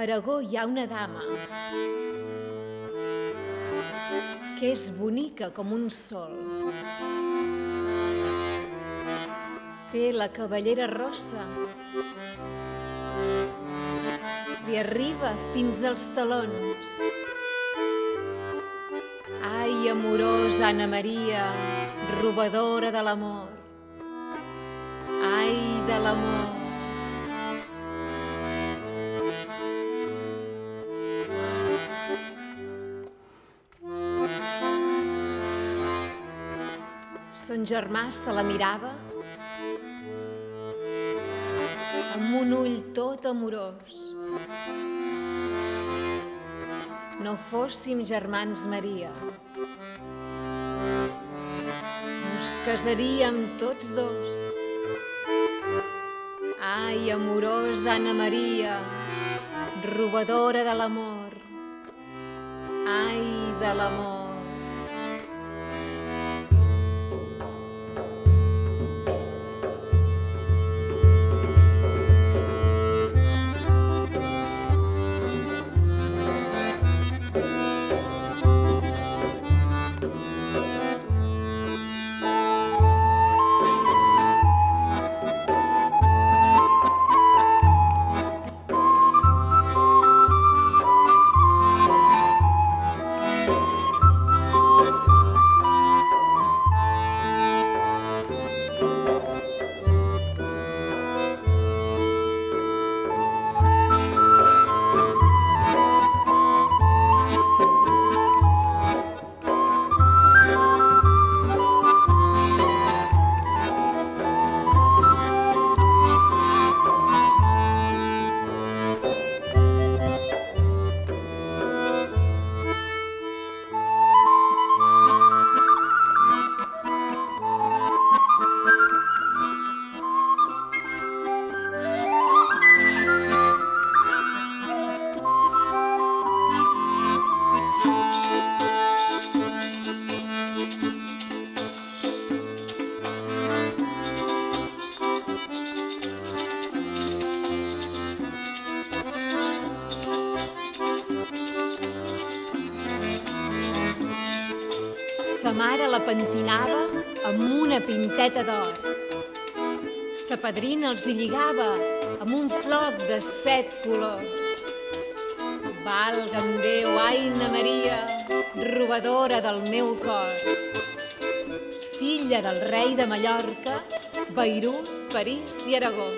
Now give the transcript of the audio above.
Aragó hi ha una dama que és bonica com un sol. Té la cabellera rossa, li arriba fins als talons. Ai, amorosa Anna Maria, robadora de l'amor. Ai, de l'amor. Son germà se la mirava amb un ull tot amorós. No fóssim germans Maria, us casaríem tots dos. Ai, amorosa Anna Maria, robadora de l'amor. Ai, de l'amor. Sa mare la pentinava amb una pinteta d'or. Sa padrina els hi lligava amb un floc de 7 colors. Valga'm Déu, ai, Anna Maria, robadora del meu cor. Filla del rei de Mallorca, Beirut, París i Aragó.